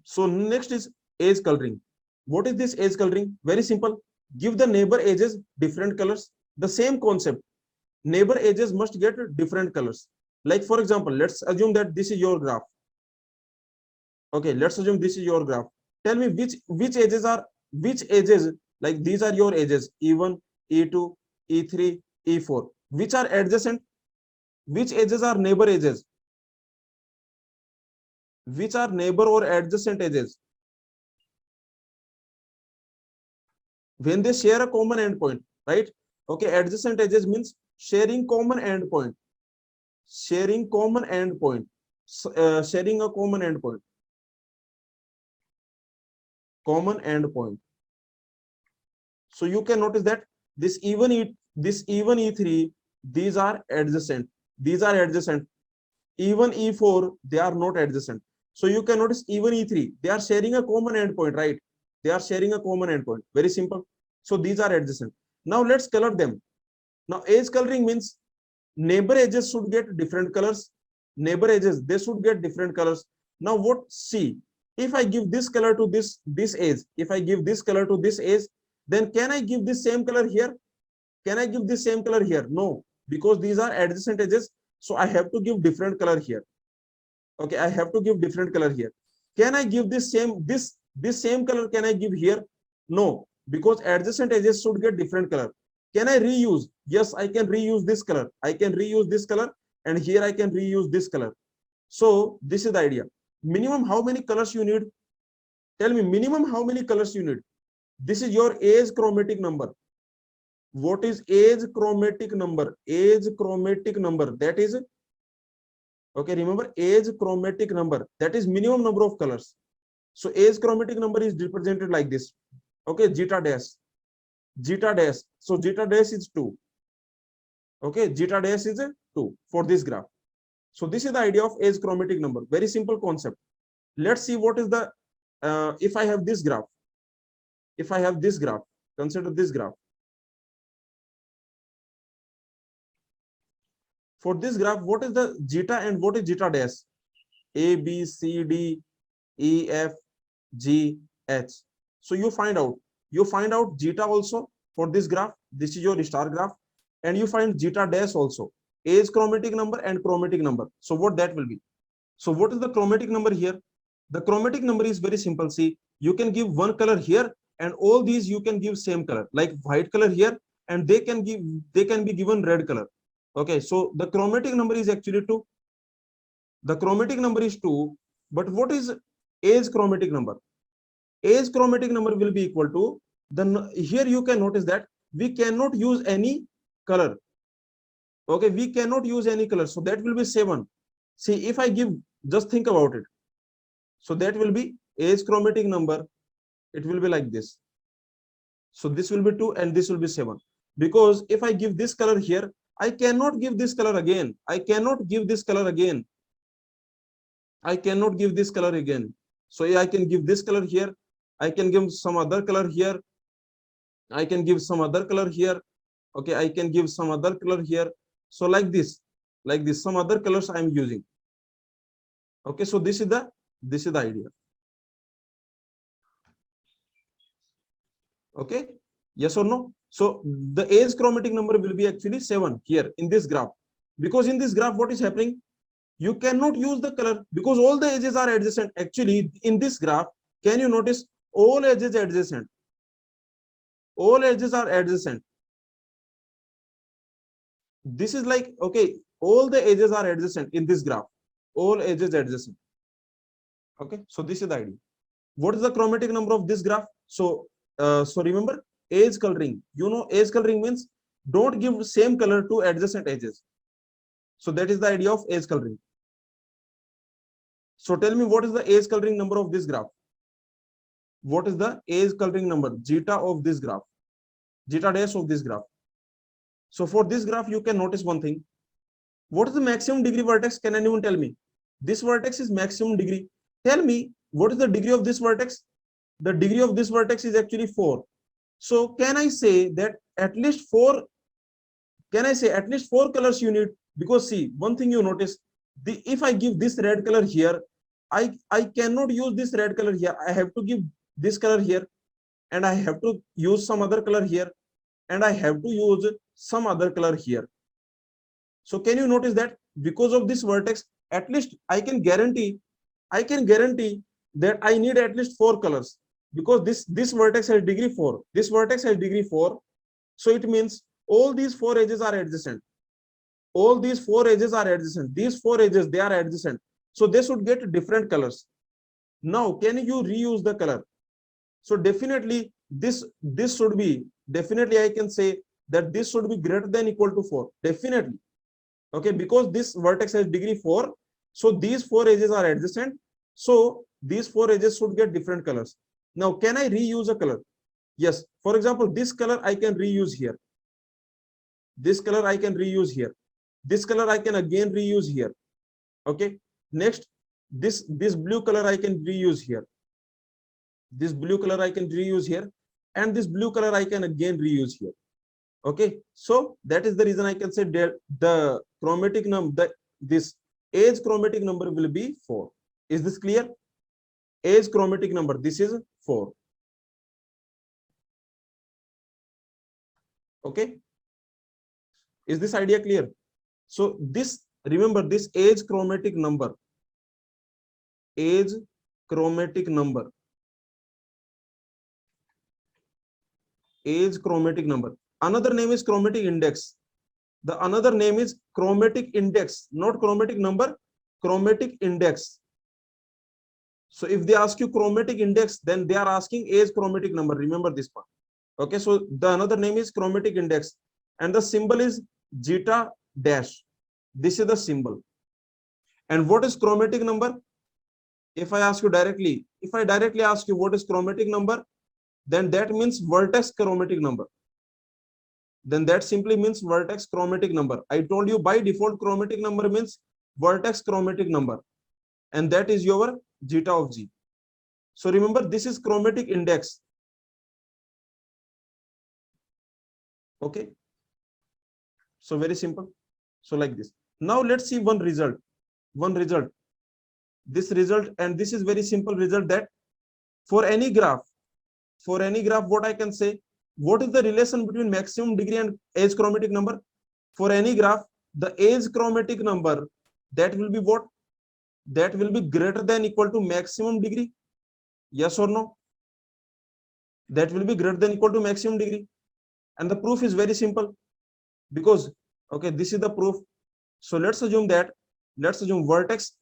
So next is edge coloring. What is this edge coloring? Very simple. Give the neighbor edges different colors. The same concept. Neighbor edges must get different colors. Like for example, let's assume that this is your graph. Okay, let's assume this is your graph. Tell me which edges, like these are your edges, E1, E2, E3, E4. Which are adjacent? Which edges are neighbor edges? Which are neighbor or adjacent edges? When they share a common endpoint, right? Okay, adjacent edges means sharing common endpoint. Sharing common endpoint. Sharing a common endpoint. Common endpoint. So you can notice that this even E3, these are adjacent. These are adjacent. Even E4, they are not adjacent. So you can notice even E3, they are sharing a common endpoint, right? They are sharing a common endpoint. Very simple. So these are adjacent. Now let's color them. Now edge coloring means neighbor edges should get different colors. Neighbor edges, they should get different colors. Now what? See, if I give this color to this edge, if I give this color to this edge, then can I give this same color here? Can I give this same color here? No, because these are adjacent edges. So I have to give different color here. Okay, I have to give different color here. Can I give this same color? Can I give here? No, because adjacent edges should get different color. Can I reuse? Yes, I can reuse this color. I can reuse this color, and here I can reuse this color. So this is the idea. Minimum how many colors you need? Tell me minimum how many colors you need. This is your edge chromatic number. What is edge chromatic number? Edge chromatic number, that is, okay, remember edge chromatic number, that is minimum number of colors. So edge chromatic number is represented like this. Okay, zeta dash. Zeta dash. So zeta dash is 2. Okay, zeta dash is a 2 for this graph. So this is the idea of edge chromatic number. Very simple concept. Let's see what is the, if I have this graph. If I have this graph, consider this graph. For this graph, what is the zeta and what is zeta dash? A, B, C, D, E, F, G, H. So you find out. You find out zeta also for this graph. This is your star graph. And you find zeta dash also. Edge chromatic number and chromatic number. So what that will be? So what is the chromatic number here? The chromatic number is very simple. See, you can give one color here, and all these you can give same color, like white color here, and they can be given red color. Okay, so the chromatic number is actually 2. The chromatic number is 2, but what is edge chromatic number? Edge chromatic number will be equal to the, here you can notice that we cannot use any color. Okay, we cannot use any color, so that will be 7. See, if I give, just think about it. So that will be edge chromatic number. It will be like this. So this will be 2 and this will be 7. Because if I give this color here, I cannot give this color again. I cannot give this color again. I cannot give this color again. So I can give this color here. I can give some other color here. I can give some other color here. Okay, I can give some other color here. So like this, some other colors I am using. Okay, so this is the idea. Okay, yes or no? So the edge chromatic number will be actually 7 here in this graph, because in this graph what is happening? You cannot use the color because all the edges are adjacent. Actually, in this graph, can you notice all edges adjacent? All edges are adjacent. This is like, okay, all the edges are adjacent in this graph. All edges adjacent. Okay, so this is the idea. What is the chromatic number of this graph? So remember edge coloring. You know, edge coloring means don't give same color to adjacent edges. So that is the idea of edge coloring. So tell me, what is the edge coloring number of this graph? What is the edge coloring number? Zeta of this graph. Zeta dash of this graph. So for this graph, you can notice one thing. What is the maximum degree vertex? Can anyone tell me? This vertex is maximum degree. Tell me, what is the degree of this vertex? The degree of this vertex is actually 4. So can I say that at least 4? Can I say at least 4 colors you need? Because see, one thing you notice, if I give this red color here, I cannot use this red color here. I have to give this color here, and I have to use some other color here, and I have to use some other color here. So can you notice that because of this vertex, at least I can guarantee that I need at least 4 colors, because this vertex has degree 4. This vertex has degree 4. So it means all these 4 edges are adjacent. All these 4 edges are adjacent. These 4 edges, they are adjacent. So they should get different colors. Now, can you reuse the color? So definitely this should be, definitely I can say that this should be greater than equal to 4. Definitely. Okay, because this vertex has degree 4. So these 4 edges are adjacent. So these 4 edges should get different colors. Now, can I reuse a color? Yes. For example, this color I can reuse here. This color I can reuse here. This color I can again reuse here. Okay. Next, this blue color I can reuse here. This blue color I can reuse here, and this blue color I can again reuse here. Okay, so that is the reason I can say the chromatic number, this age chromatic number will be 4. Is this clear? Age chromatic number, this is 4. Okay, is this idea clear? So this, remember, this age chromatic number, age chromatic number, age chromatic number. Another name is chromatic index. The another name is chromatic index, not chromatic number, chromatic index. So if they ask you chromatic index, then they are asking age chromatic number. Remember this part. Okay, so the another name is chromatic index, and the symbol is zeta dash. This is the symbol. And what is chromatic number? If I ask you directly, if I directly ask you what is chromatic number, then that means vertex chromatic number. Then that simply means vertex chromatic number. I told you by default chromatic number means vertex chromatic number, and that is your zeta of G. So remember, this is chromatic index. Okay. So very simple. So like this. Now let's see one result. This result, and this is very simple result, that for any graph, what I can say, what is the relation between maximum degree and age chromatic number? For any graph, the age chromatic number, that will be what? That will be greater than equal to maximum degree. Yes or no? That will be greater than equal to maximum degree. And the proof is very simple, because, okay, this is the proof. So let's assume vertex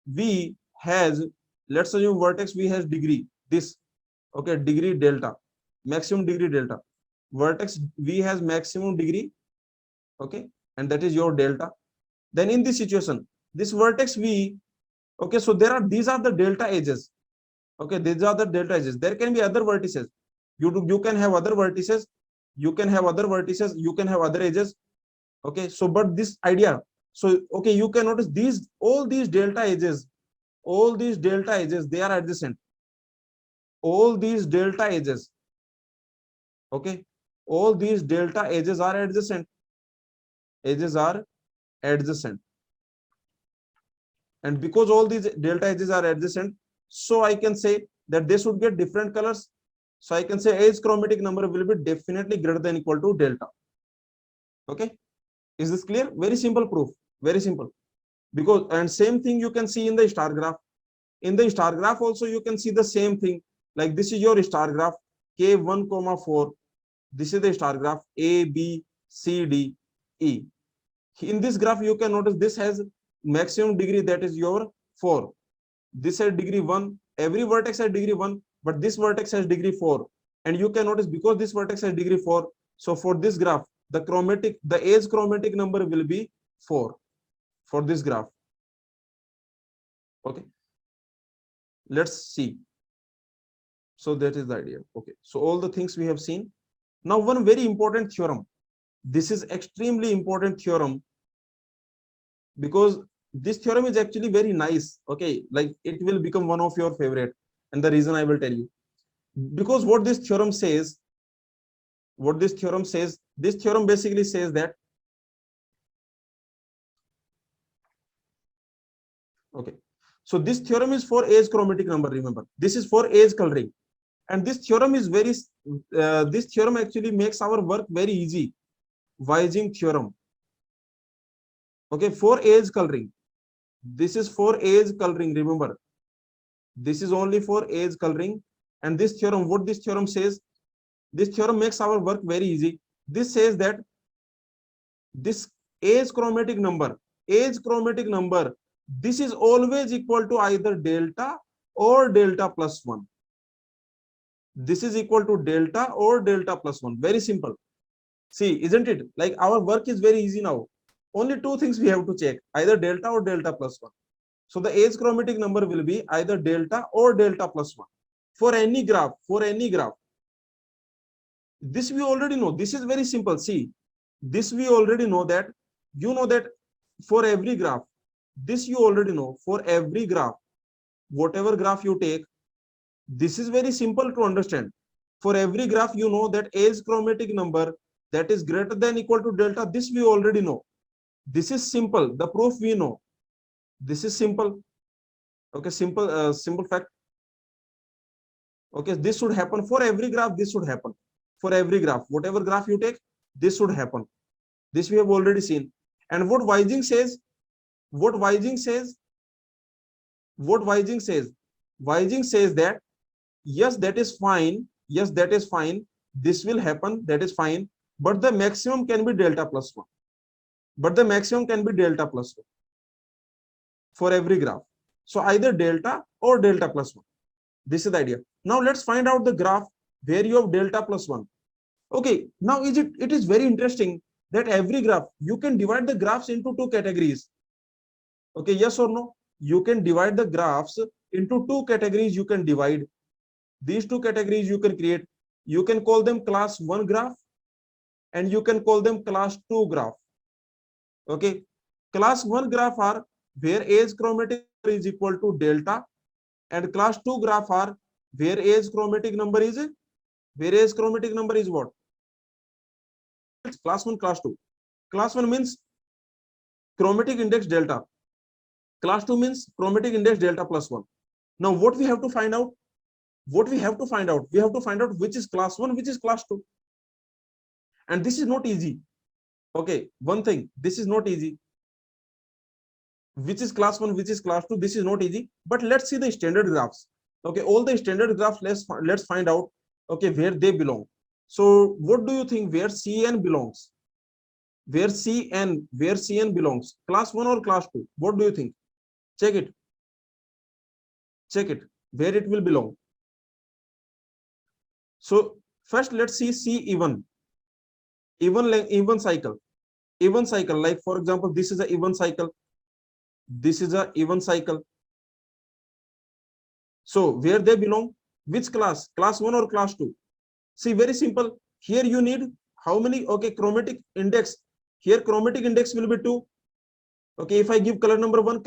V has, let's assume vertex V has degree, this, okay, degree delta, maximum degree delta. Vertex V has maximum degree, okay, and that is your delta. Then in this situation, this vertex V, okay, so these are the delta edges. Okay, these are the delta edges. There can be other vertices. You can have other vertices, you can have other edges. Okay, so but this idea, so okay, you can notice all these delta edges, they are adjacent. All these delta edges, okay, all these delta edges are adjacent. And because all these delta edges are adjacent, so I can say that they should get different colors. So I can say age chromatic number will be definitely greater than equal to delta. Okay, is this clear? Very simple proof, very simple. Because, and same thing you can see in the star graph. In the star graph also you can see the same thing. Like this is your star graph K1, 4. This is the star graph A, B, C, D, E. In this graph you can notice this has maximum degree, that is your 4. This has degree 1. Every vertex has degree 1, but this vertex has degree 4. And you can notice because this vertex has degree 4, so for this graph, the age chromatic number will be 4 for this graph. Okay, let's see. So that is the idea. Okay, so all the things we have seen. Now one very important theorem. This is extremely important theorem, because this theorem is actually very nice. Okay, like it will become one of your favorite, and the reason I will tell you. Because what this theorem says, this theorem basically says that, okay, So this theorem is for age chromatic number. Remember, this is for age coloring, and this theorem is very. This theorem actually makes our work very easy. Vizing theorem. Okay, for age coloring. This is for age coloring. Remember, this is only for age coloring, and this theorem. What this theorem says? This theorem makes our work very easy. This says that this age chromatic number, this is always equal to either delta or delta plus 1. This is equal to delta or delta plus 1. Very simple. See, isn't it? Like our work is very easy now. Only two things we have to check, either delta or delta plus 1. So the age chromatic number will be either delta or delta plus 1 for any graph. This we already know. This is very simple. See, this we already know that, you know that for every graph, this you already know, for every graph, whatever graph you take, this is very simple to understand. For every graph, you know that age chromatic number that is greater than equal to delta, this we already know. This is simple. The proof we know. This is simple. Okay, simple fact. Okay, this should happen for every graph. This should happen for every graph. Whatever graph you take, this should happen. This we have already seen. And what Vizing says, Vizing says that yes, that is fine. Yes, that is fine. This will happen. That is fine. But the maximum can be delta plus 1. But the maximum can be delta plus 1 for every graph. So either delta or delta plus 1. This is the idea. Now let's find out the graph where you have delta plus 1. Okay, now it is very interesting that every graph, you can divide the graphs into two categories. Okay, yes or no? You can divide the graphs into two categories. You can divide these two categories. You can create, you can call them class 1 graph and you can call them class 2 graph. Okay, class 1 graph are where age chromatic is equal to delta, and class 2 graph are where age chromatic number is what? It's class 1, class 2. Class 1 means chromatic index delta. Class 2 means chromatic index delta plus 1. Now what we have to find out? We have to find out which is class 1, which is class 2. And this is not easy. Okay, one thing, this is not easy. Which is class 1, which is class 2, this is not easy. But let's see the standard graphs. Okay, all the standard graphs, let's find out, okay, where they belong. So what do you think where Cn belongs? Where Cn belongs? Class 1 or class 2? What do you think? Check it. Where it will belong. So first let's see C even cycle. Even cycle, like for example, this is a even cycle. This is a even cycle. So where they belong? Which class? Class 1 or class 2? See, very simple. Here you need how many? Okay, chromatic index. Here chromatic index will be 2. Okay, if I give color number 1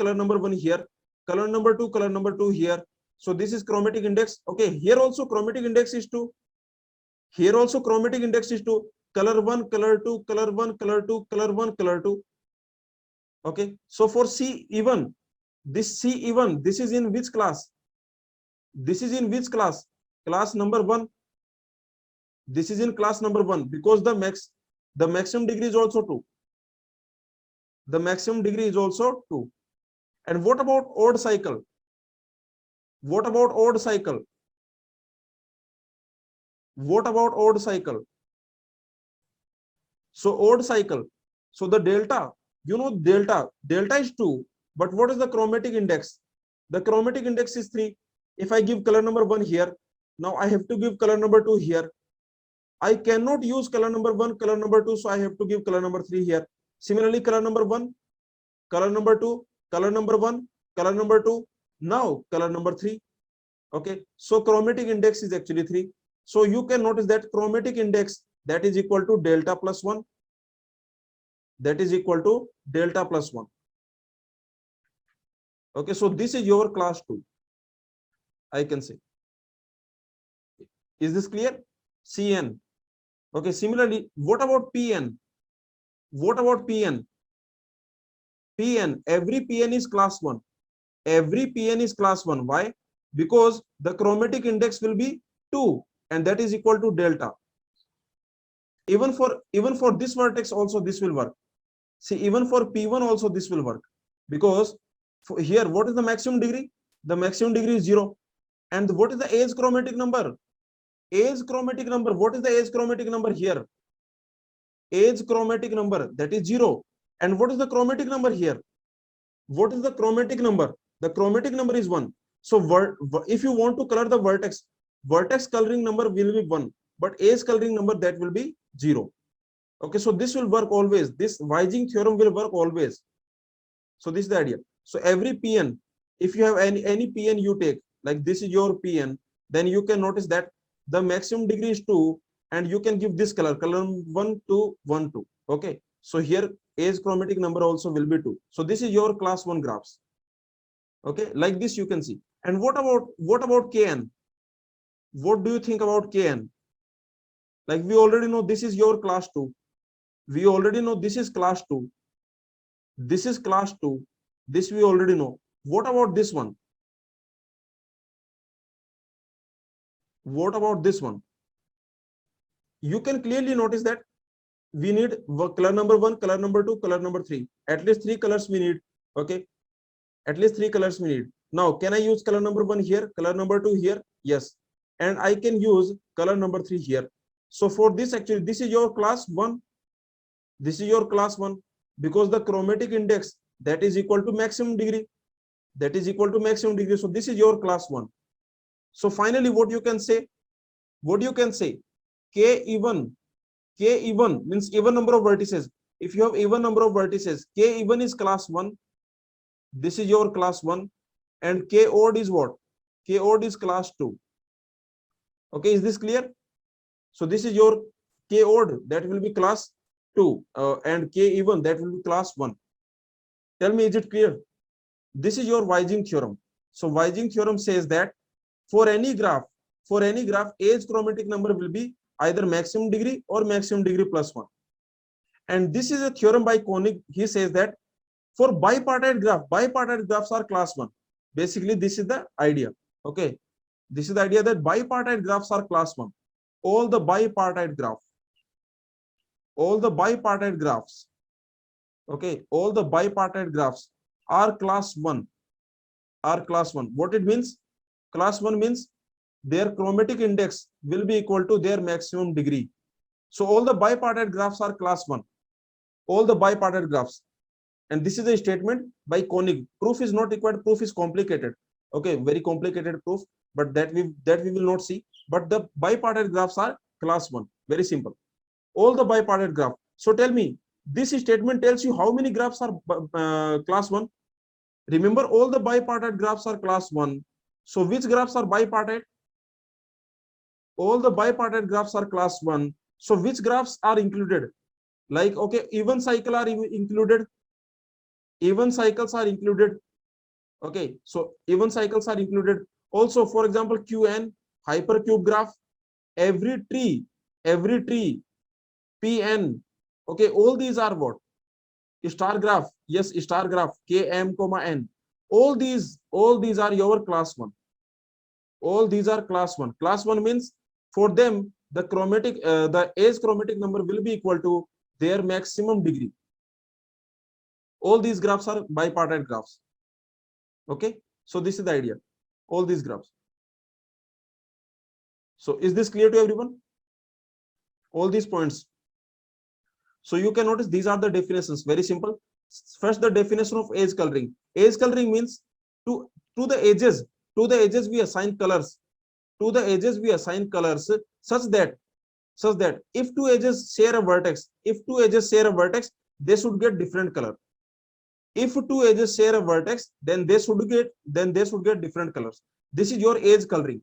here, color number 2 here. So this is chromatic index. Okay, here also chromatic index is 2. Here also chromatic index is 2. Color 1, color 2, color 1, color 2, color 1, color 2. Okay, so for C even, this is in which class? This is in which class? Class number 1. This is in class number 1 because the maximum degree is also 2. The maximum degree is also 2. And what about odd cycle? What about odd cycle? So odd cycle. So the delta, you know, delta is 2. But what is the chromatic index? The chromatic index is 3. If I give color number 1 here, now I have to give color number 2 here. I cannot use color number 1, color number 2, so I have to give color number 3 here. Similarly, color number 1, color number 2, color number 1, color number 2, now color number 3. Okay, so chromatic index is actually 3. So you can notice that chromatic index, that is equal to delta plus 1. That is equal to delta plus 1. Okay, so this is your class 2, I can say. Is this clear? Cn. Okay, similarly, what about Pn? What about Pn? Pn, every Pn is class 1. every Pn is class 1. Why? Because the chromatic index will be 2 and that is equal to delta. Even for this vertex also this will work. See, even for P1 also this will work, because here what is the maximum degree? The maximum degree is 0. And what is the age chromatic number? Age chromatic number. What is the age chromatic number here? Age chromatic number, that is 0. And what is the chromatic number here? What is the chromatic number? The chromatic number is 1. So if you want to color the vertex, vertex coloring number will be 1, but age coloring number, that will be 0. Okay, so this will work always. This Vizing theorem will work always. So this is the idea. So every Pn, if you have any Pn you take, like this is your Pn, then you can notice that the maximum degree is 2, and you can give this color 1, 2, 1, 2. Okay, so here age chromatic number also will be 2. So this is your class 1 graphs. Okay, like this you can see. And what about Kn? What do you think about Kn? Like we already know this is your class 2. We already know this is class 2. This is class 2. This we already know. What about this one? What about this one? You can clearly notice that we need color number 1, color number 2, color number 3. At least 3 colors we need. Okay. At least 3 colors we need. Now, can I use color number 1 here, color number 2 here? Yes. And I can use color number 3 here. So for this, actually, this is your class 1. This is your class 1, because the chromatic index, that is equal to maximum degree. That is equal to maximum degree. So this is your class 1. So finally, what you can say? What you can say? K even means even number of vertices. If you have even number of vertices, K even is class 1. This is your class 1. And K odd is what? K odd is class 2. Okay, is this clear? So this is your K odd, that will be class 2, and K even, that will be class 1. Tell me, is it clear? This is your Vizing theorem. So Vizing theorem says that for any graph, age chromatic number will be either maximum degree or maximum degree plus 1. And this is a theorem by Conic. He says that for bipartite graphs are class 1. Basically, this is the idea. Okay, this is the idea that bipartite graphs are class 1. All the bipartite graphs, okay, all the bipartite graphs are class 1. What it means? Class 1 means their chromatic index will be equal to their maximum degree. So all the bipartite graphs are class 1. All the bipartite graphs. And this is a statement by Conic. Proof is not required. Proof is complicated. Okay, very complicated proof, but that we will not see. But the bipartite graphs are class 1. Very simple. All the bipartite graph. So tell me, this statement tells you how many graphs are class 1. Remember, all the bipartite graphs are class 1. So which graphs are bipartite? All the bipartite graphs are class 1. So which graphs are included? Like, okay, even cycle are included. Even cycles are included. Okay, so even cycles are included. Also, for example, Qn, hypercube graph, every tree, Pn. Okay, all these are what? Star graph. Yes, star graph, Km, N. All these are your class 1. All these are class 1. Class 1 means for them the age chromatic number will be equal to their maximum degree. All these graphs are bipartite graphs. Okay, so this is the idea. All these graphs. So is this clear to everyone? All these points. So you can notice these are the definitions. Very simple. First, the definition of age coloring. Age coloring means to the edges we assign colors. To the edges we assign colors such that if two edges share a vertex, they should get different color. If two edges share a vertex, then they should get different colors. This is your age coloring.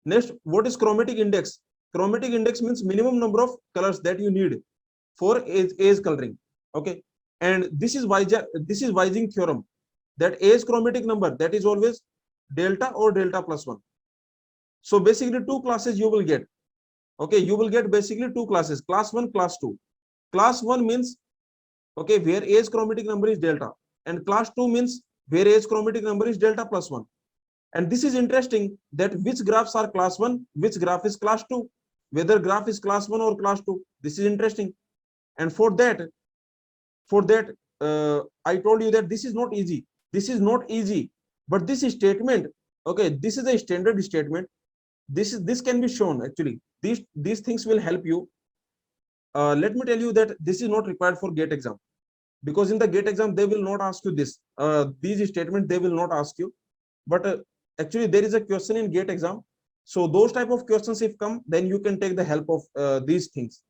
Next, what is chromatic index? Chromatic index means minimum number of colors that you need for age coloring. Okay, and this is Vizing theorem, that age chromatic number, that is always delta or delta plus 1. So basically 2 classes you will get. Okay, you will get basically 2 classes, class 1, class 2. Class 1 means, okay, where age chromatic number is delta, and class 2 means where age chromatic number is delta plus 1. And this is interesting that which graphs are class 1, which graph is class 2, whether graph is class 1 or class 2. This is interesting. And for that, I told you that this is not easy. This is not easy. But this statement, okay, this is a standard statement. This can be shown actually. These things will help you. Let me tell you that this is not required for GATE exam, because in the GATE exam they will not ask you this. These statements they will not ask you. But actually there is a question in GATE exam. So those type of questions if come, then you can take the help of these things.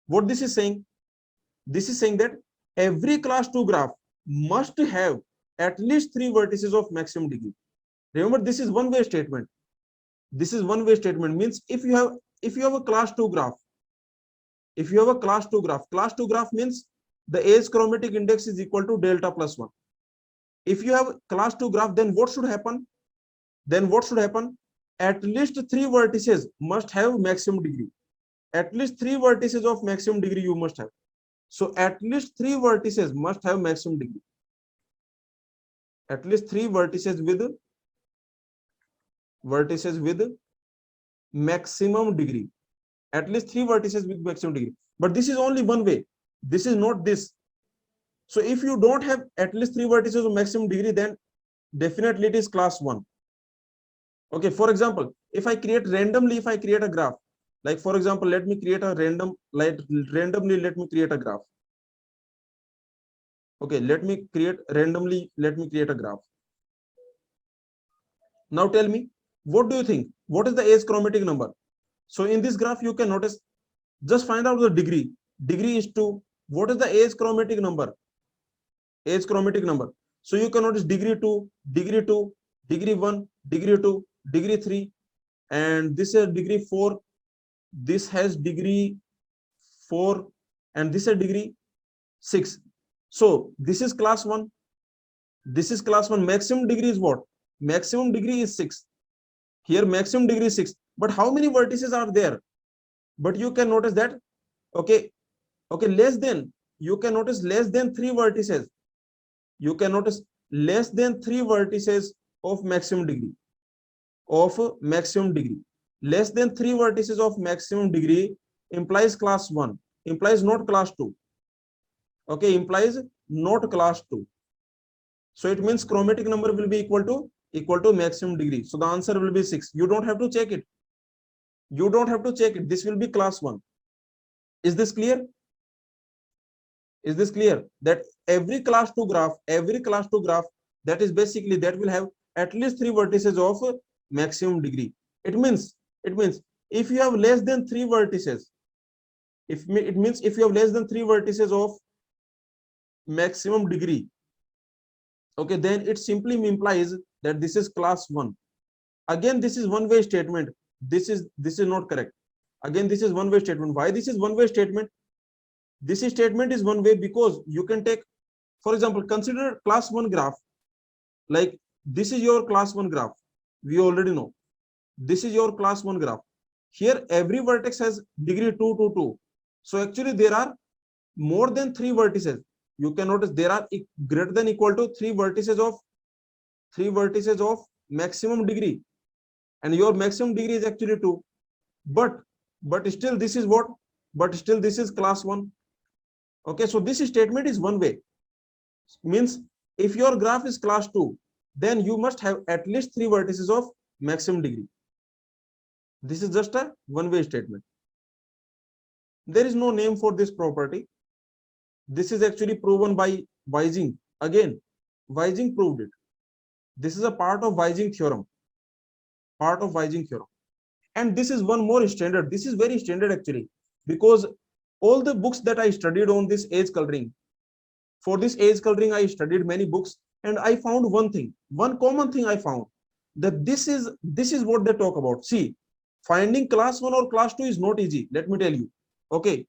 What this is saying? This is saying that every class 2 graph must have at least 3 vertices of maximum degree. Remember, this is one way statement. This is one way statement, means if you have a class 2 graph, if you have a class 2 graph means the age chromatic index is equal to delta plus 1. If you have class 2 graph, then what should happen? At least 3 vertices must have maximum degree. At least 3 vertices of maximum degree you must have. So at least 3 vertices must have maximum degree. At least 3 vertices with maximum degree. At least 3 vertices with maximum degree. But this is only one way. This is not this. So if you don't have at least 3 vertices of maximum degree, then definitely it is class 1. Okay, for example, if I create a graph, like for example, let me create a graph. Okay, let me create a graph. Now tell me, what do you think? What is the age chromatic number? So in this graph, you can notice, just find out the degree. Degree is 2. What is the age chromatic number? Age chromatic number. So you can notice degree 2, degree 2, degree 1, degree 2, degree 3, and this is degree 4. This has degree 4, and this is degree 6. So this is class 1. This is class 1. Maximum degree is what? Maximum degree is 6. Here maximum degree is 6. But how many vertices are there? But you can notice that, okay, less than, you can notice less than 3 vertices. You can notice less than 3 vertices of maximum degree. Less than 3 vertices of maximum degree implies class 1, implies not class 2. Okay, implies not class 2. So it means chromatic number will be equal to maximum degree. So the answer will be 6. You don't have to check it. This will be class 1. Is this clear? That every class 2 graph, that is basically, that will have at least 3 vertices of maximum degree. It means if you have less than 3 vertices, if you have less than 3 vertices of maximum degree, okay, then it simply implies that this is class 1. Again, this is one way statement. This is not correct. Again, this is one way statement. Why this is one way statement? This statement is one way because you can take, for example, consider class 1 graph. Like this is your class 1 graph. We already know. This is your class 1 graph. Here every vertex has degree 2, 2, 2. So actually there are more than 3 vertices. You can notice there are greater than equal to 3 vertices of maximum degree. And your maximum degree is actually 2. But still this is what? But still this is class 1. Okay, so this statement is one way. Means if your graph is class 2, then you must have at least 3 vertices of maximum degree. This is just a one-way statement. There is no name for this property. This is actually proven by Vizing. Again, Vizing proved it. This is a part of Vizing theorem. And this is one more standard. This is very standard actually, because all the books that I studied on this age coloring, for this age coloring, I studied many books, and I found one common thing I found, that this is what they talk about. See, finding class 1 or class 2 is not easy. Let me tell you. Okay,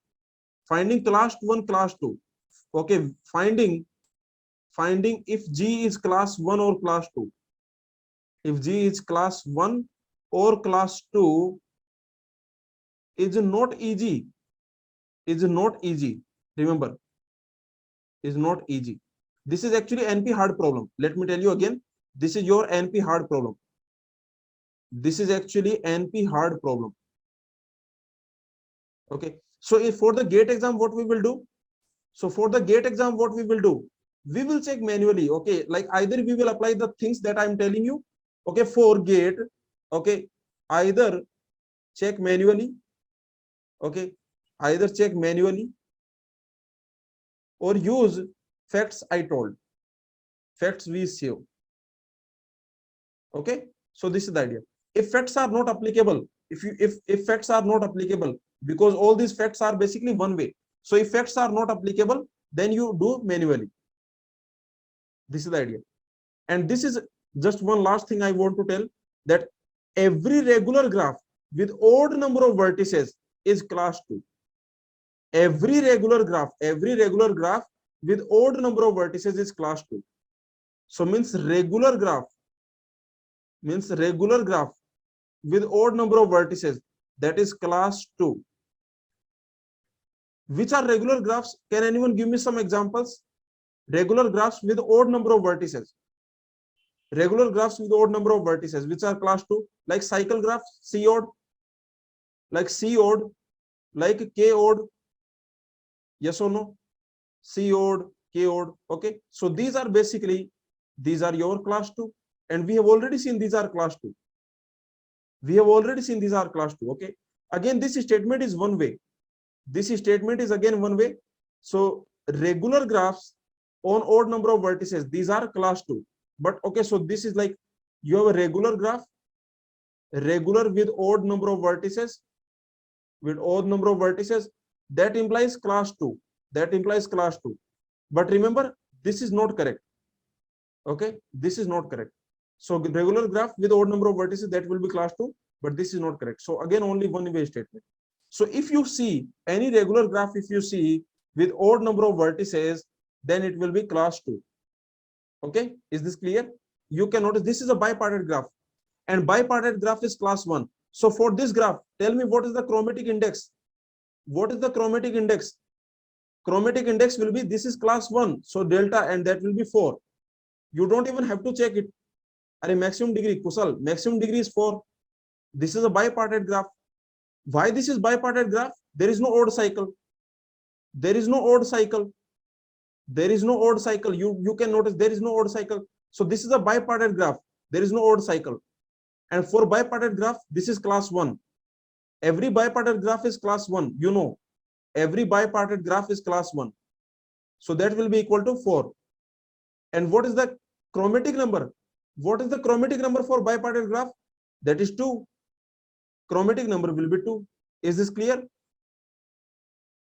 finding class 1, class 2. Okay, finding if G is class 1 or class 2. If G is class 1 or class 2 is not easy. Remember, is not easy. This is actually NP hard problem. Let me tell you again. This is your NP hard problem. This is actually NP hard problem. Okay. So if for the GATE exam, what we will do? So for the GATE exam, what we will do? We will check manually. Okay. Like either we will apply the things that I'm telling you. Okay. For GATE. Okay. Either check manually. Okay. Either check manually or use facts I told. Facts we save. Okay. So this is the idea. If facts are not applicable, if facts are not applicable, because all these facts are basically one way. So if facts are not applicable, then you do manually. This is the idea. And this is just one last thing I want to tell, that every regular graph with odd number of vertices is class 2. Every regular graph with odd number of vertices is class 2. So means regular graph with odd number of vertices, that is class 2. Which are regular graphs? Can anyone give me some examples? Regular graphs with odd number of vertices. Regular graphs with odd number of vertices, which are class 2, like cycle graphs, C odd, like C odd, like K odd. Yes or no? C odd, K odd. Okay. So these are basically, these are your class 2. And we have already seen these are class 2. We have already seen these are class 2. Okay. Again, this statement is one way. This statement is again one way. So regular graphs on odd number of vertices, these are class 2. But okay, so this is like you have a regular graph, regular with odd number of vertices, that implies class 2. That implies class 2. But remember, this is not correct. Okay, this is not correct. So regular graph with odd number of vertices, that will be class 2, but this is not correct. So again, only one way statement. So if you see any regular graph, if you see with odd number of vertices, then it will be class 2. Okay, is this clear? You can notice this is a bipartite graph, and bipartite graph is class 1. So for this graph, tell me what is the chromatic index? What is the chromatic index? Chromatic index will be, this is class 1, so delta, and that will be 4. You don't even have to check it. Are maximum degree, Kusal, maximum degree is 4. This is a bipartite graph. Why this is bipartite graph? There is no odd cycle. There is no odd cycle. There is no odd cycle. You can notice there is no odd cycle. So this is a bipartite graph. There is no odd cycle. And for bipartite graph, this is class 1. Every bipartite graph is class 1. You know, every bipartite graph is class 1. So that will be equal to 4. And what is the chromatic number? What is the chromatic number for bipartite graph? That is 2. Chromatic number will be 2. Is this clear?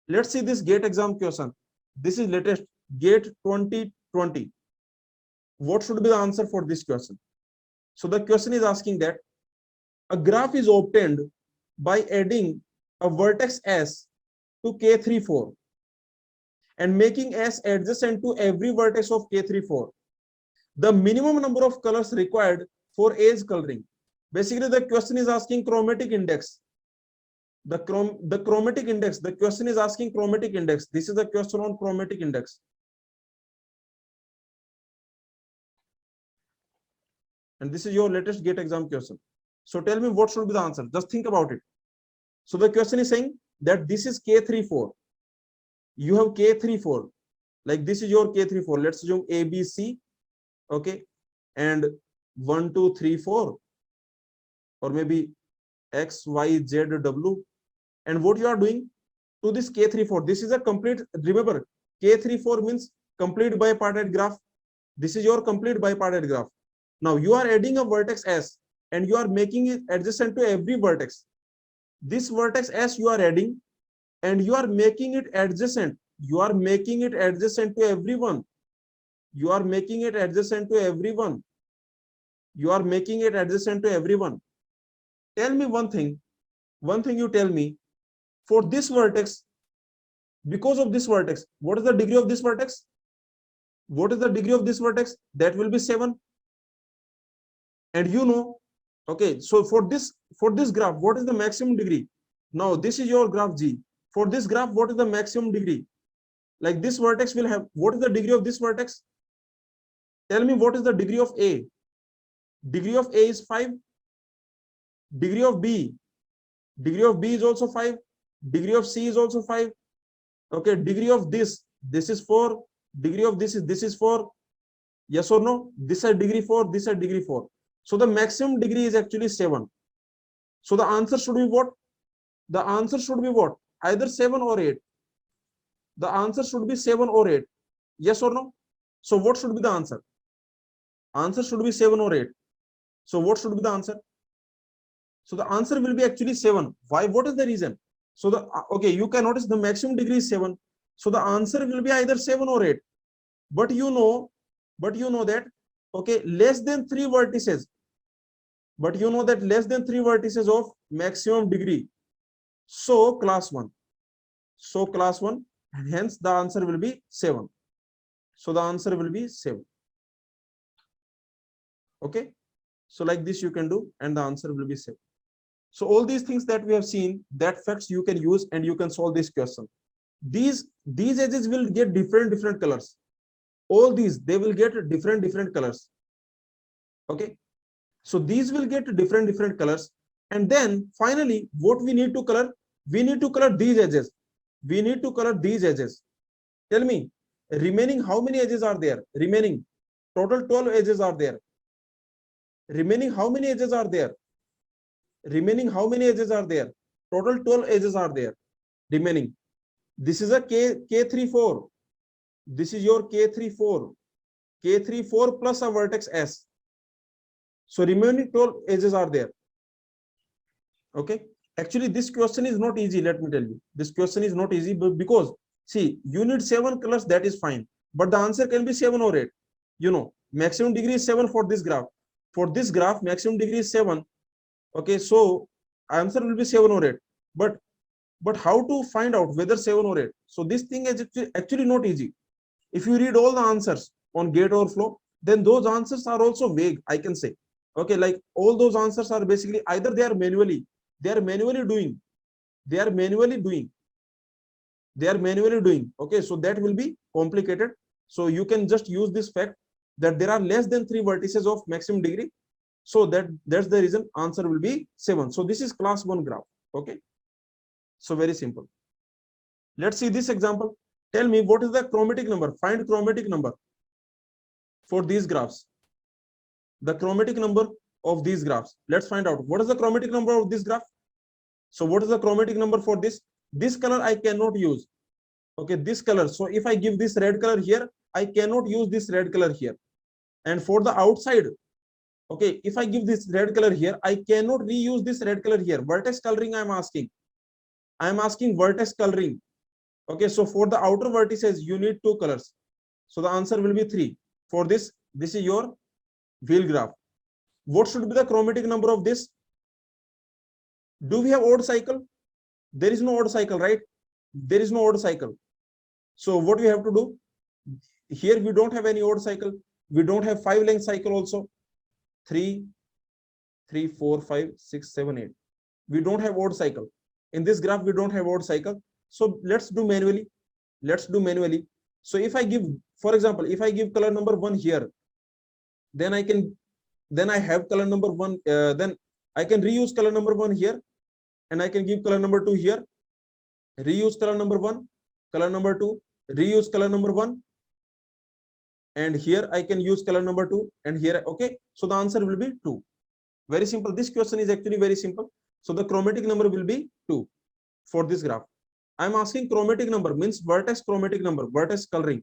Let's see this GATE exam question. This is latest GATE 2020. What should be the answer for this question? So the question is asking that a graph is obtained by adding a vertex S to K34 and making S adjacent to every vertex of K34. The minimum number of colors required for edge coloring. Basically, the question is asking chromatic index. The chromatic index. The question is asking chromatic index. This is the question on chromatic index. And this is your latest GATE exam question. So tell me what should be the answer. Just think about it. So the question is saying that this is K34. You have K34. Like this is your K34. Let's assume A, B, C. Okay. And 1, 2, 3, 4. Or maybe X, Y, Z, W. And what you are doing to this K34, this is a complete, remember, K34 means complete bipartite graph. This is your complete bipartite graph. Now you are adding a vertex S and you are making it adjacent to every vertex. This vertex S you are adding and you are making it adjacent. You are making it adjacent to everyone. You are making it adjacent to everyone. You are making it adjacent to everyone. Tell me one thing you tell me, for this vertex, because of this vertex, what is the degree of this vertex? What is the degree of this vertex? That will be 7. And you know, okay, so for this graph, what is the maximum degree? Now this is your graph G. For this graph, what is the maximum degree? Like this vertex will have, what is the degree of this vertex? Tell me what is the degree of A? Degree of A is 5. Degree of B. Degree of B is also 5. Degree of C is also 5. Okay, degree of this is 4. Degree of this is 4. Yes or no? This is degree 4, this is degree 4. So the maximum degree is actually 7. So the answer should be what? The answer should be what? Either 7 or 8. The answer should be 7 or 8. Yes or no? So what should be the answer? Answer should be 7 or 8. So what should be the answer? So the answer will be actually 7. Why? What is the reason? So the okay, you can notice the maximum degree is 7. So the answer will be either 7 or 8. But you know that okay, less than 3 vertices. But you know that less than 3 vertices of maximum degree. So class 1. So class 1, and hence the answer will be 7. So the answer will be 7. Okay. So like this you can do, and the answer will be 7. So all these things that we have seen, that facts you can use and you can solve this question. These edges will get different colors. All these, they will get different colors. Okay. So these will get different colors. And then finally, what we need to color? We need to color these edges. We need to color these edges. Tell me, remaining how many edges are there? Remaining total 12 edges are there. Remaining how many edges are there? Remaining how many edges are there? Total 12 edges are there. Remaining. This is a K34. This is your K34. K34 plus a vertex S. So remaining 12 edges are there. Okay. Actually, this question is not easy. Let me tell you. This question is not easy because see, you need 7 colors. That is fine. But the answer can be 7 or 8. You know, maximum degree is 7 for this graph. For this graph, maximum degree is 7. Okay. So answer will be 7 or 8. But how to find out whether 7 or 8? So this thing is actually not easy. If you read all the answers on GATEOverflow, then those answers are also vague, I can say. Okay, like all those answers are basically either they are manually doing. Okay, so that will be complicated. So you can just use this fact that there are less than 3 vertices of maximum degree. So that's the reason answer will be 7. So this is class 1 graph. Okay. So very simple. Let's see this example. Tell me what is the chromatic number. Find chromatic number for these graphs. The chromatic number of these graphs. Let's find out what is the chromatic number of this graph. So what is the chromatic number for this? This color I cannot use. Okay, this color. So if I give this red color here, I cannot use this red color here. And for the outside, okay, if I give this red color here, I cannot reuse this red color here. Vertex coloring I am asking. I am asking vertex coloring. Okay, so for the outer vertices, you need 2 colors. So the answer will be 3. For this is your wheel graph. What should be the chromatic number of this? Do we have odd cycle? There is no odd cycle, right? There is no odd cycle. So what we have to do? Here we don't have any odd cycle. We don't have 5 length cycle also. 3, 3, 4, 5, 6, 7, 8. We don't have odd cycle. In this graph, we don't have odd cycle. So let's do manually. So if I give, for example, if I give color number 1 here, then I have color number 1, then I can reuse color number 1 here, and I can give color number 2 here, reuse color number 1, color number 2, reuse color number 1, and here I can use color number 2, and here, okay. So the answer will be 2. Very simple. This question is actually very simple. So the chromatic number will be 2 for this graph. I'm asking chromatic number, means vertex chromatic number, vertex coloring.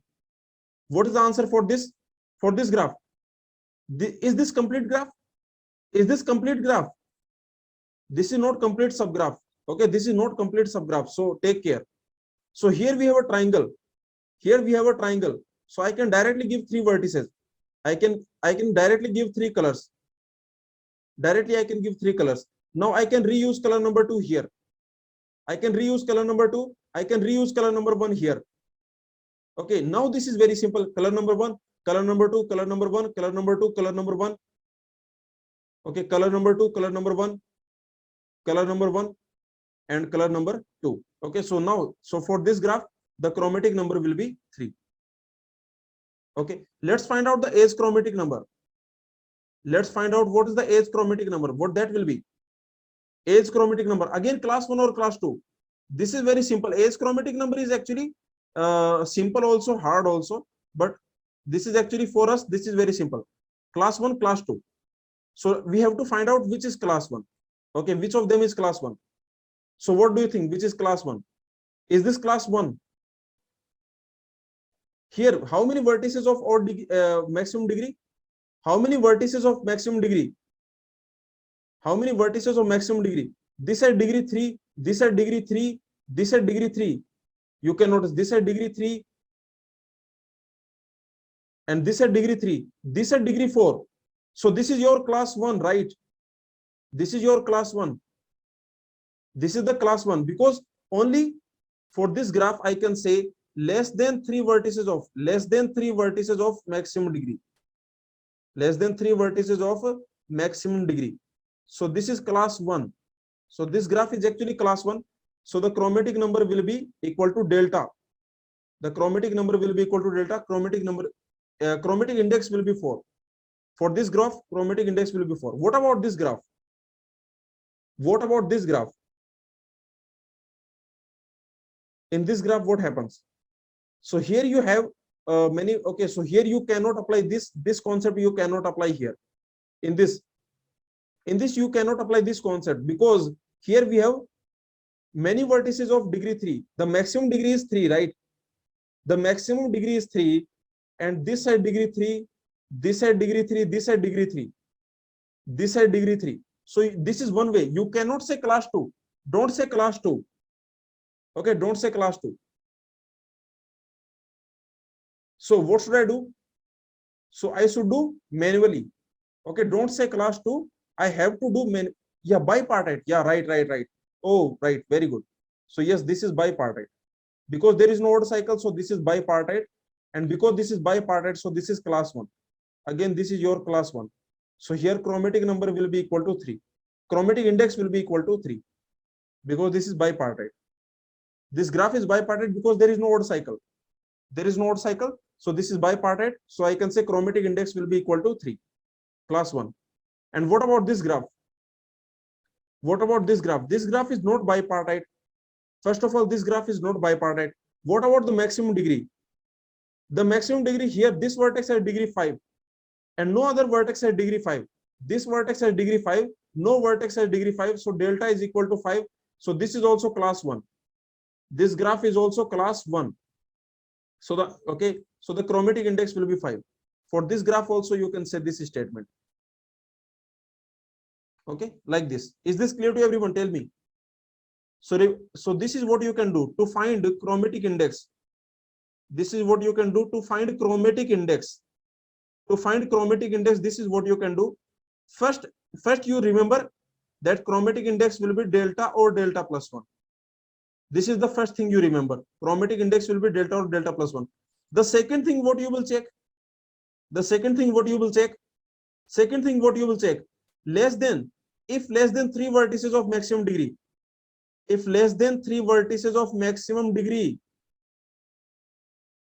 What is the answer for this? For this graph? Is this complete graph? Is this complete graph? This is not complete subgraph. Okay, this is not complete subgraph. So take care. So here we have a triangle. Here we have a triangle. So I can directly give 3 vertices. I can directly give 3 colors. Directly I can give 3 colors. Now I can reuse color number 2 here. I can reuse color number 2. I can reuse color number 1 here. Okay, now this is very simple. Color number 1, color number 2, color number 1, color number 2, color number 1. Okay, color number 2, color number 1, color number 1, and color number 2. Okay, so now, so for this graph, the chromatic number will be 3. Okay, let's find out the age chromatic number. Let's find out what is the age chromatic number, what that will be. Age chromatic number, again class 1 or class 2. This is very simple. Age chromatic number is actually simple also, hard also, but this is actually for us, this is very simple. Class 1, class 2. So we have to find out which is class 1. Okay, which of them is class 1? So what do you think, which is class 1? Is this class 1? Here, how many vertices of maximum degree? How many vertices of maximum degree? How many vertices of maximum degree? This at degree 3, this at degree 3, this at degree 3. You can notice this at degree 3 and this at degree 3, this at degree 4. So this is your class 1, right? This is your class 1. This is the class 1 because only for this graph I can say less than 3 vertices of maximum degree. Less than 3 vertices of maximum degree. So this is class 1. So this graph is actually class 1. So the chromatic number will be equal to delta. The chromatic number will be equal to delta. Chromatic index will be 4. For this graph, chromatic index will be 4. What about this graph? What about this graph? In this graph, what happens? So here you have many. Okay, so here you cannot apply this concept. You cannot apply here. In this you cannot apply this concept because here we have many vertices of degree 3. The maximum degree is 3, right? The maximum degree is 3, and this side degree 3, this side degree 3, this side degree 3, this side degree 3. So this is one way. You cannot say class 2. Don't say class 2. Okay, don't say class 2. So what should I do? So I should do manually. Okay, don't say class 2. I have to do bipartite. Yeah, right. Oh, right, very good. So yes, this is bipartite. Because there is no order cycle, so this is bipartite. And because this is bipartite, so this is class 1. Again, this is your class 1. So here chromatic number will be equal to 3. Chromatic index will be equal to 3. Because this is bipartite. This graph is bipartite because there is no order cycle. There is no order cycle. So this is bipartite. So I can say chromatic index will be equal to 3. Class 1. And what about this graph? What about this graph? This graph is not bipartite. First of all, this graph is not bipartite. What about the maximum degree? The maximum degree here, this vertex has degree 5 and no other vertex has degree 5. This vertex has degree 5, no vertex has degree 5. So delta is equal to 5. So this is also class 1. This graph is also class 1. So the chromatic index will be 5. For this graph also you can say this statement. Okay, like this. Is this clear to everyone? Tell me. So this is what you can do to find chromatic index. This is what you can do to find chromatic index. To find chromatic index, this is what you can do. First you remember that chromatic index will be delta or delta plus 1. This is the first thing you remember. Chromatic index will be delta or delta plus 1. The second thing what you will check. Less than, if less than 3 vertices of maximum degree. If less than 3 vertices of maximum degree.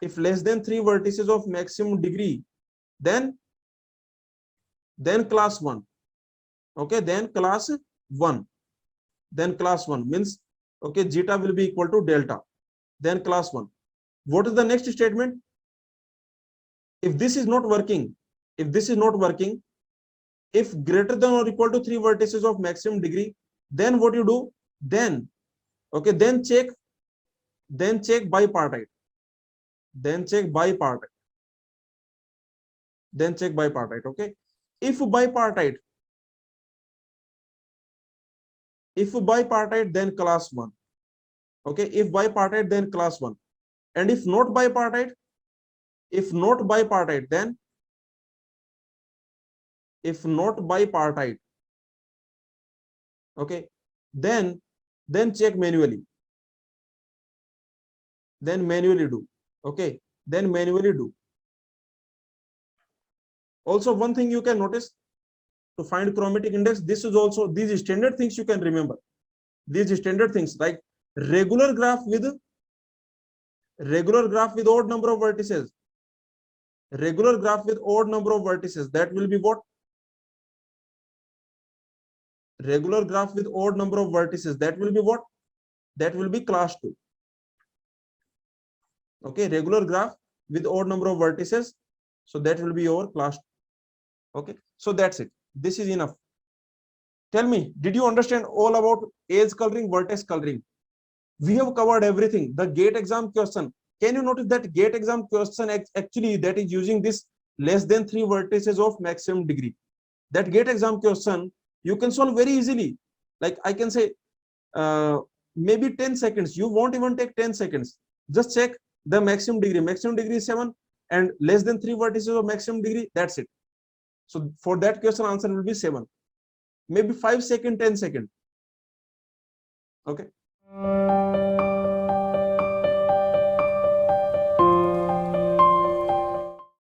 If less than 3 vertices of maximum degree, then class 1. Okay, then class 1. Then class 1 means, okay, zeta will be equal to delta. Then class 1. What is the next statement? If this is not working, if greater than or equal to 3 vertices of maximum degree, then what you do? Then check bipartite. Then check bipartite. Okay. If bipartite, then class 1. Okay. If bipartite, then class 1. And if not bipartite, then okay, then check manually. Then manually do. Okay. Then manually do. Also, one thing you can notice to find chromatic index, this is also these standard things you can remember. These standard things like regular graph with odd number of vertices. Regular graph with odd number of vertices, that will be what? Regular graph with odd number of vertices, that will be what? That will be class 2. Okay, regular graph with odd number of vertices, so that will be your class 2. Okay, so that's it. This is enough. Tell me, did you understand all about edge coloring, vertex coloring? We have covered everything. The gate exam question, can you notice that gate exam question actually that is using this less than 3 vertices of maximum degree? That gate exam question you can solve very easily. Like I can say maybe 10 seconds. You won't even take 10 seconds. Just check the maximum degree. Maximum degree is 7 and less than 3 vertices of maximum degree. That's it. So for that question, answer will be 7. Maybe 5 second, 10 second. Okay.